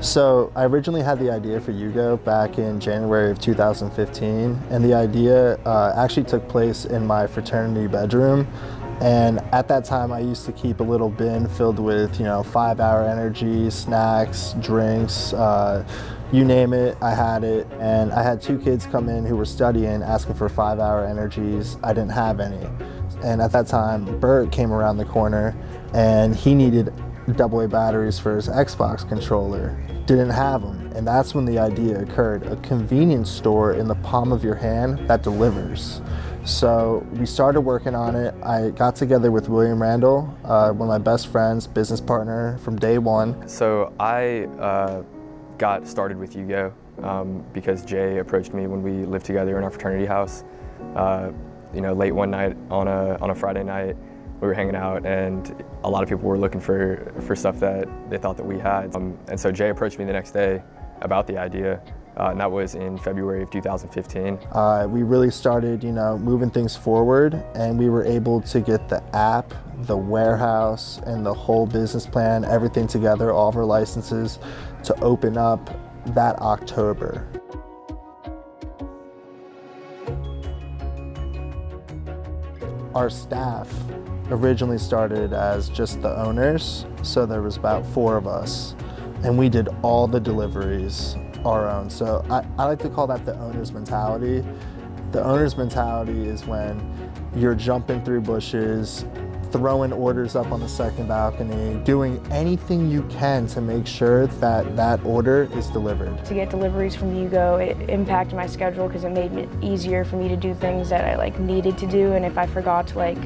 So I originally had the idea for UGO back in January of 2015, and the idea actually took place in my fraternity bedroom. And at that time, I used to keep a little bin filled with, 5-hour energy, snacks, drinks, you name it, I had it. And I had 2 kids come in who were studying, asking for 5-hour energies. I didn't have any. And at that time, Bert came around the corner and he needed AA batteries for his Xbox controller. Didn't have them. And that's when the idea occurred, a convenience store in the palm of your hand that delivers. So we started working on it. I got together with William Randall, one of my best friends, business partner from day one. So I got started with UGO because Jay approached me when we lived together in our fraternity house. Late one night on a Friday night, we were hanging out and a lot of people were looking for stuff that they thought that we had. And so Jay approached me the next day about the idea. And that was in February of 2015. We really started, moving things forward, and we were able to get the app, the warehouse, and the whole business plan, everything together, all of our licenses, to open up that October. Our staff originally started as just the owners, so there was about 4 of us, and we did all the deliveries our own. So I like to call that the owner's mentality. The owner's mentality is when you're jumping through bushes, throwing orders up on the second balcony, doing anything you can to make sure that that order is delivered. To get deliveries from UGO, it impacted my schedule because it made it easier for me to do things that I needed to do, and if I forgot to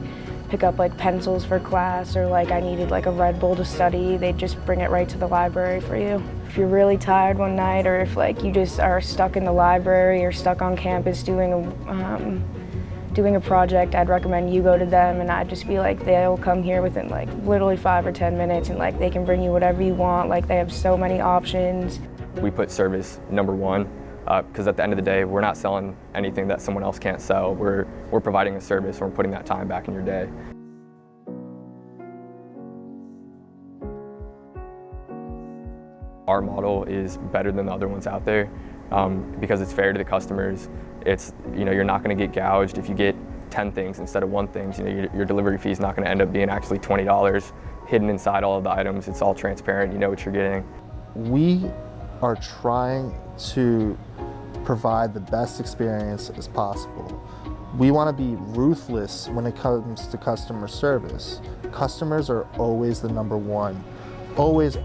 pick up pencils for class, or I needed a Red Bull to study, they'd just bring it right to the library for you. If you're really tired one night, or if you just are stuck in the library or stuck on campus doing a project, I'd recommend you go to them, and I'd just be they'll come here within literally 5 or 10 minutes, and they can bring you whatever you want. They have so many options. We put service number one because at the end of the day, we're not selling anything that someone else can't sell. We're providing a service, and we're putting that time back in your day. Our model is better than the other ones out there because it's fair to the customers. It's, you're not going to get gouged if you get 10 things instead of 1 thing. Your delivery fee is not going to end up being actually $20 hidden inside all of the items. It's all transparent. You know what you're getting. We are trying to provide the best experience as possible. We want to be ruthless when it comes to customer service. Customers are always the number one. Always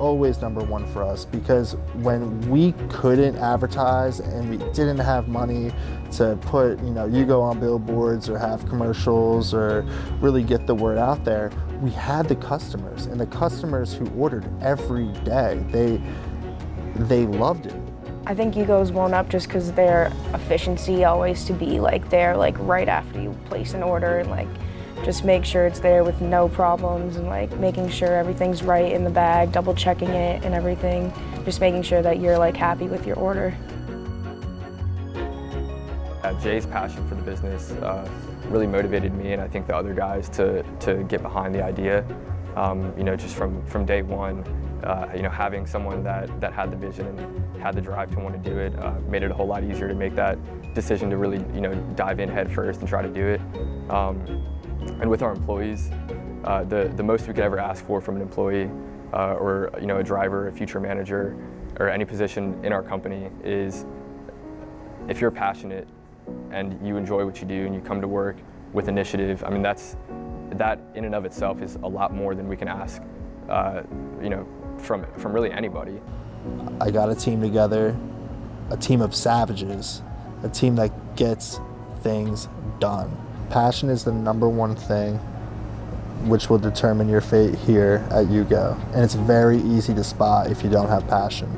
number one for us, because when we couldn't advertise and we didn't have money to put, UGO on billboards or have commercials or really get the word out there, we had the customers, and the customers who ordered every day, they loved it. I think UGO's blown up just because their efficiency always to be there right after you place an order, and just make sure it's there with no problems, and making sure everything's right in the bag, double checking it and everything, just making sure that you're happy with your order. Jay's passion for the business really motivated me, and I think the other guys to get behind the idea. Just from day one, having someone that had the vision and had the drive to want to do it made it a whole lot easier to make that decision to really dive in head first and try to do it. And with our employees, the most we could ever ask for from an employee or a driver, a future manager, or any position in our company is if you're passionate and you enjoy what you do and you come to work with initiative. I mean, that in and of itself is a lot more than we can ask from really anybody. I got a team together, a team of savages, a team that gets things done. Passion is the number one thing which will determine your fate here at UGO. And it's very easy to spot if you don't have passion.